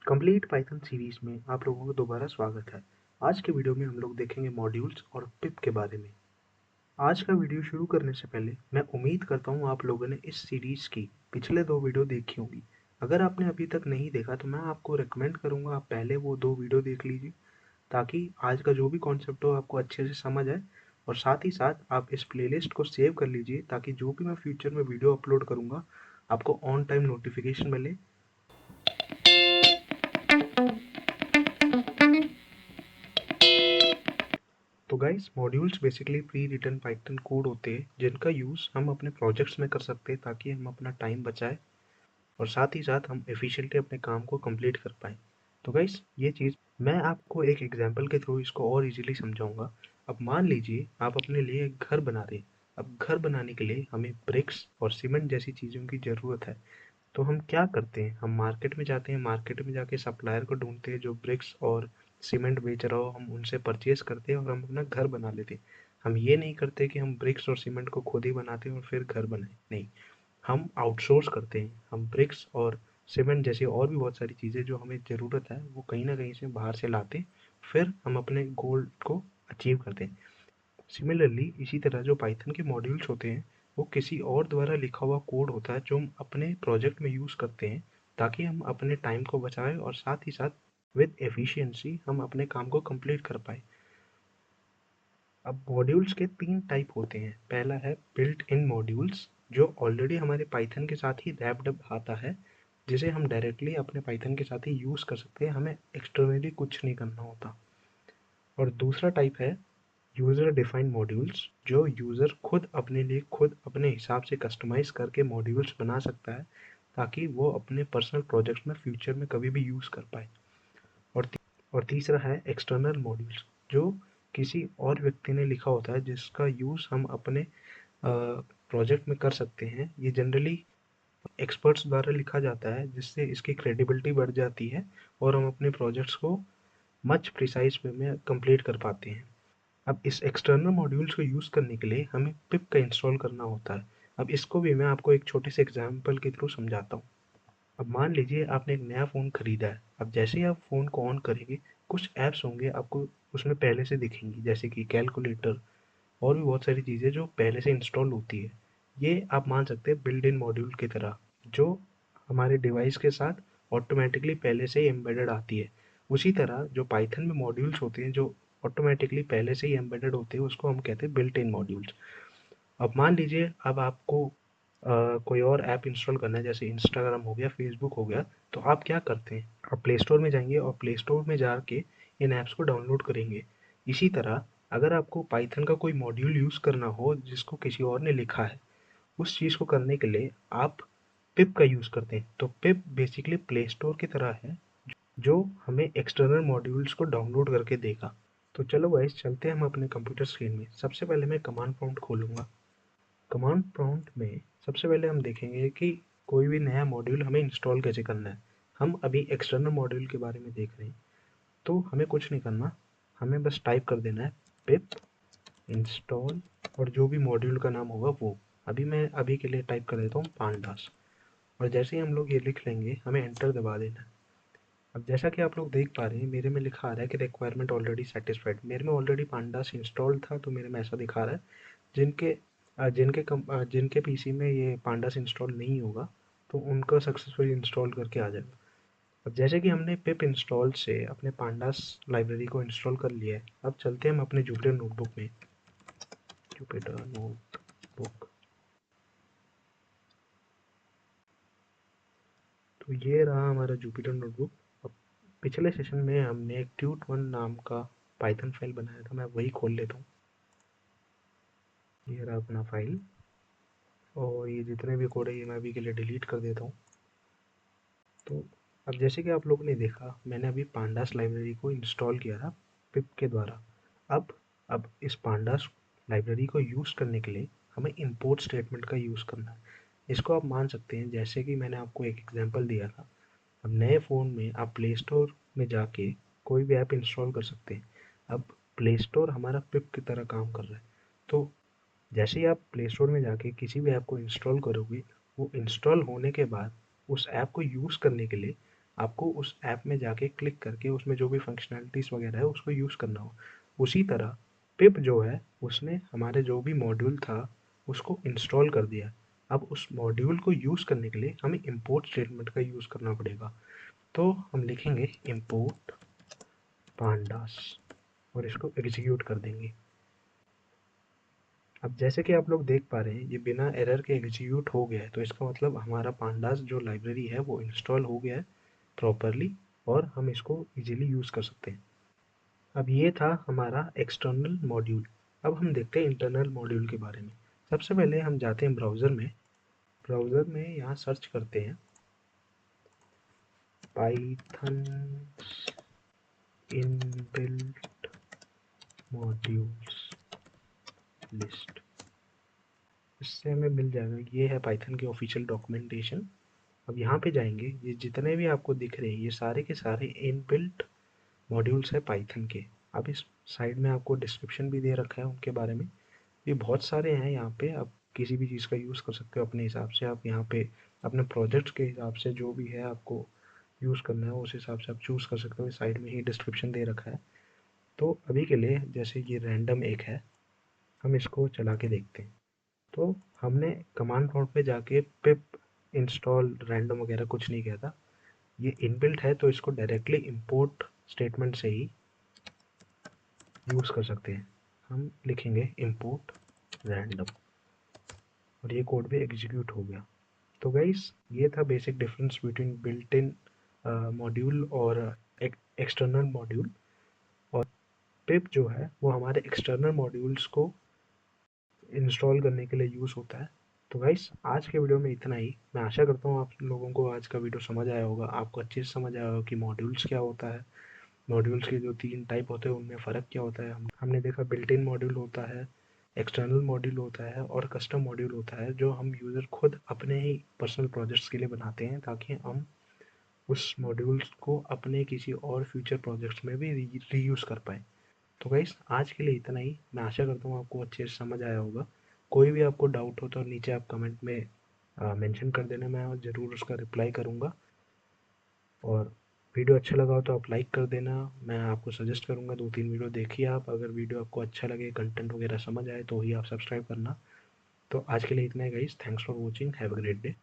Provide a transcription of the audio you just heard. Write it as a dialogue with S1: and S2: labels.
S1: Complete Python series में आप लोगों का दोबारा स्वागत है। आज के वीडियो में हम लोग देखेंगे मॉड्यूल्स और पिप के बारे में। आज का वीडियो शुरू करने से पहले मैं उम्मीद करता हूँ आप लोगों ने इस सीरीज की पिछले 2 वीडियो देखी होंगी। अगर आपने अभी तक नहीं देखा तो मैं आपको रिकमेंड करूँगा आप पहले वो 2 वीडियो देख लीजिए, ताकि आज का जो भी कॉन्सेप्ट हो आपको अच्छे से समझ आए। और साथ ही साथ आप इस प्लेलिस्ट को सेव कर लीजिए, ताकि जो भी मैं फ्यूचर में वीडियो अपलोड करूँगा आपको ऑन टाइम नोटिफिकेशन मिले। तो guys, modules basically pre written Python code होते हैं जिनका यूज़ हम अपने प्रोजेक्ट्स में कर सकते हैं, ताकि हम अपना टाइम बचाएं और साथ ही साथ हम एफिशिएंटली अपने काम को कंप्लीट कर पाएं। तो गाइस, ये चीज़ मैं आपको एक एग्जांपल के थ्रू इसको और इजीली समझाऊंगा। अब मान लीजिए आप अपने लिए एक घर बना रहे हैं। अब घर बनाने के लिए हमें ब्रिक्स और सीमेंट जैसी चीज़ों की ज़रूरत है। तो हम क्या करते हैं, हम मार्केट में जाते हैं, मार्केट में जाके सप्लायर को ढूंढते हैं जो ब्रिक्स और सीमेंट बेच रहा हो, हम उनसे परचेज करते हैं और हम अपना घर बना लेते हैं। हम ये नहीं करते कि हम ब्रिक्स और सीमेंट को खुद ही बनाते हैं और फिर घर बनाए, नहीं। हम आउटसोर्स करते हैं। हम ब्रिक्स और सीमेंट जैसी और भी बहुत सारी चीज़ें जो हमें ज़रूरत है वो कहीं ना कहीं से बाहर से लाते हैं, फिर हम अपने गोल को अचीव करते हैं। सिमिलरली इसी तरह जो पाइथन के मॉड्यूल्स होते हैं वो किसी और द्वारा लिखा हुआ कोड होता है जो हम अपने प्रोजेक्ट में यूज़ करते हैं, ताकि हम अपने टाइम को बचाएं और साथ ही साथ विद एफिशिएंसी हम अपने काम को कंप्लीट कर पाए। अब मॉड्यूल्स के 3 टाइप होते हैं। पहला है बिल्ट इन मॉड्यूल्स, जो ऑलरेडी हमारे पाइथन के साथ ही रैप्ड अप आता है, जिसे हम डायरेक्टली अपने पाइथन के साथ ही यूज़ कर सकते हैं, हमें एक्सटर्नली कुछ नहीं करना होता। और दूसरा टाइप है यूज़र डिफाइंड मॉड्यूल्स, जो यूज़र खुद अपने लिए खुद अपने हिसाब से कस्टमाइज़ करके मॉड्यूल्स बना सकता है, ताकि वो अपने पर्सनल प्रोजेक्ट्स में फ्यूचर में कभी भी यूज़ कर पाए। और तीसरा है एक्सटर्नल मॉड्यूल्स, जो किसी और व्यक्ति ने लिखा होता है जिसका यूज़ हम अपने प्रोजेक्ट में कर सकते हैं। ये जनरली एक्सपर्ट्स द्वारा लिखा जाता है, जिससे इसकी क्रेडिबिलिटी बढ़ जाती है और हम अपने प्रोजेक्ट्स को मच प्रिसाइज वे में कंप्लीट कर पाते हैं। अब इस एक्सटर्नल मॉड्यूल्स को यूज़ करने के लिए हमें पिप का इंस्टॉल करना होता है। अब इसको भी मैं आपको एक छोटे से एग्जाम्पल के थ्रू समझाता हूँ। अब मान लीजिए आपने एक नया फ़ोन खरीदा है। अब जैसे ही आप फ़ोन को ऑन करेंगे, कुछ ऐप्स होंगे आपको उसमें पहले से दिखेंगी, जैसे कि कैलकुलेटर और भी बहुत सारी चीज़ें जो पहले से इंस्टॉल होती है। ये आप मान सकते हैं बिल्ड इन मॉड्यूल की तरह, जो हमारे डिवाइस के साथ ऑटोमेटिकली पहले से ही एम्बेडेड आती है। उसी तरह जो पाइथन में मॉड्यूल्स होते हैं जो ऑटोमेटिकली पहले से ही एम्बेडेड होते हैं, उसको हम कहते हैं बिल्ट इन मॉड्यूल्स। अब मान लीजिए अब आपको कोई और ऐप इंस्टॉल करना है, जैसे इंस्टाग्राम हो गया, फेसबुक हो गया। तो आप क्या करते हैं, आप प्ले स्टोर में जाएंगे और प्ले स्टोर में जाके इन ऐप्स को डाउनलोड करेंगे। इसी तरह अगर आपको पाइथन का कोई मॉड्यूल यूज़ करना हो जिसको किसी और ने लिखा है, उस चीज़ को करने के लिए आप पिप का यूज़ करते हैं। तो पिप बेसिकली प्ले स्टोर की तरह है, जो हमें एक्सटर्नल मॉड्यूल्स को डाउनलोड करके देगा। तो चलो गाइस, चलते हैं हम अपने कंप्यूटर स्क्रीन में। सबसे पहले मैं कमांड प्रॉम्प्ट खोलूँगा। कमांड प्रॉम्प्ट में सबसे पहले हम देखेंगे कि कोई भी नया मॉड्यूल हमें इंस्टॉल कैसे करना है। हम अभी एक्सटर्नल मॉड्यूल के बारे में देख रहे हैं, तो हमें कुछ नहीं करना। हमें बस टाइप कर देना है पिप इंस्टॉल और जो भी मॉड्यूल का नाम होगा वो। मैं अभी के लिए टाइप कर देता हूँ पांडास। और जैसे ही हम लोग ये लिख लेंगे, हमें एंटर दबा देना है। अब जैसा कि आप लोग देख पा रहे हैं, मेरे में लिखा आ रहा है कि रिक्वायरमेंट ऑलरेडी सेटिस्फाइड। मेरे में ऑलरेडी पांडास इंस्टॉल था, तो मेरे में ऐसा दिखा रहा है। जिनके पीसी में ये पांडास इंस्टॉल नहीं होगा, तो उनका सक्सेसफुली इंस्टॉल करके आ जाएगा। अब जैसे कि हमने पिप इंस्टॉल से अपने पांडास लाइब्रेरी को इंस्टॉल कर लिया है, अब चलते हैं हम अपने जुपिटर नोटबुक में। जुपिटर नोटबुक, तो ये रहा हमारा जुपिटर नोटबुक। अब पिछले सेशन में हमने एक ट्यूट1 नाम का पाइथन फाइल बनाया था, मैं वही खोल लेता हूँ। ये रहा अपना फाइल, और ये जितने भी कोड है ये मैं अभी के लिए डिलीट कर देता हूँ। तो अब जैसे कि आप लोगों ने देखा, मैंने अभी पांडास लाइब्रेरी को इंस्टॉल किया था पिप के द्वारा। अब इस पांडास लाइब्रेरी को यूज़ करने के लिए हमें इंपोर्ट स्टेटमेंट का यूज़ करना है। इसको आप मान सकते हैं जैसे कि मैंने आपको एक एग्जांपल दिया था। अब नए फ़ोन में आप प्ले स्टोर में जाके कोई भी ऐप इंस्टॉल कर सकते हैं। अब प्ले स्टोर हमारा पिप की तरह काम कर रहा है। तो जैसे ही आप प्ले स्टोर में जाके किसी भी ऐप को इंस्टॉल करोगे, वो इंस्टॉल होने के बाद उस ऐप को यूज़ करने के लिए आपको उस ऐप में जाके क्लिक करके उसमें जो भी फंक्शनैलिटीज़ वगैरह है उसको यूज़ करना हो। उसी तरह पिप जो है उसने हमारे जो भी मॉड्यूल था उसको इंस्टॉल कर दिया। अब उस मॉड्यूल को यूज़ करने के लिए हमें इम्पोर्ट स्टेटमेंट का यूज़ करना पड़ेगा। तो हम लिखेंगे इम्पोर्ट पांडास और इसको एग्जीक्यूट कर देंगे। अब जैसे कि आप लोग देख पा रहे हैं ये बिना एरर के एग्जीक्यूट हो गया है, तो इसका मतलब हमारा पांडास जो लाइब्रेरी है वो इंस्टॉल हो गया है प्रॉपरली और हम इसको इजीली यूज़ कर सकते हैं। अब ये था हमारा एक्सटर्नल मॉड्यूल। अब हम देखते हैं इंटरनल मॉड्यूल के बारे में। सबसे पहले हम जाते हैं ब्राउज़र में यहाँ सर्च करते हैं पाइथन इनबिल्ट मॉड्यूल्स लिस्ट। इससे हमें मिल जाएगा, ये है पाइथन की ऑफिशियल डॉक्यूमेंटेशन। अब यहाँ पे जाएंगे, ये जितने भी आपको दिख रहे हैं ये सारे के सारे इनबिल्ट मॉड्यूल्स है पाइथन के। अब इस साइड में आपको डिस्क्रिप्शन भी दे रखा है उनके बारे में। ये बहुत सारे हैं, यहाँ पे आप किसी भी चीज़ का यूज़ कर सकते हो अपने हिसाब से। आप यहाँ पे अपने प्रोजेक्ट्स के हिसाब से जो भी है आपको यूज़ करना है उस हिसाब से आप चूज़ कर सकते हो। साइड में ही डिस्क्रिप्शन दे रखा है। तो अभी के लिए जैसे ये रैंडम एक है, हम इसको चला के देखते हैं। तो हमने कमांड प्रॉम्प्ट पे जाके पिप इंस्टॉल रैंडम वगैरह कुछ नहीं किया था। ये इनबिल्ट है तो इसको डायरेक्टली इंपोर्ट स्टेटमेंट से ही यूज़ कर सकते हैं। हम लिखेंगे इंपोर्ट रैंडम और ये कोड भी एग्जीक्यूट हो गया। तो गाइस ये था basic difference between built in module और एक्सटर्नल मॉड्यूल। और पिप जो है वो हमारे एक्सटर्नल मॉड्यूल्स को इंस्टॉल करने के लिए यूज़ होता है। तो गाइस आज के वीडियो में इतना ही। मैं आशा करता हूँ आप लोगों को आज का वीडियो समझ आया होगा, आपको अच्छे से समझ आया होगा कि मॉड्यूल्स क्या होता है, मॉड्यूल्स के जो 3 टाइप होते हैं उनमें फ़र्क क्या होता है। हमने देखा बिल्ट इन मॉड्यूल होता है, एक्सटर्नल मॉड्यूल होता है और कस्टम मॉड्यूल होता है जो हम यूज़र खुद अपने ही पर्सनल प्रोजेक्ट्स के लिए बनाते हैं ताकि हम उस मॉड्यूल्स को अपने किसी और फ्यूचर प्रोजेक्ट्स में भी रीयूज़ कर पाएँ। तो गाइस आज के लिए इतना ही। मैं आशा करता हूँ आपको अच्छे से समझ आया होगा। कोई भी आपको डाउट हो तो नीचे आप कमेंट में मेंशन कर देना, मैं ज़रूर उसका रिप्लाई करूँगा। और वीडियो अच्छा लगा हो तो आप लाइक कर देना। मैं आपको सजेस्ट करूँगा 2-3 वीडियो देखिए आप। अगर वीडियो आपको अच्छा लगे, कंटेंट वगैरह समझ आए तो ही आप सब्सक्राइब करना। तो आज के लिए इतना ही guys. Thanks for watching. Have a great day.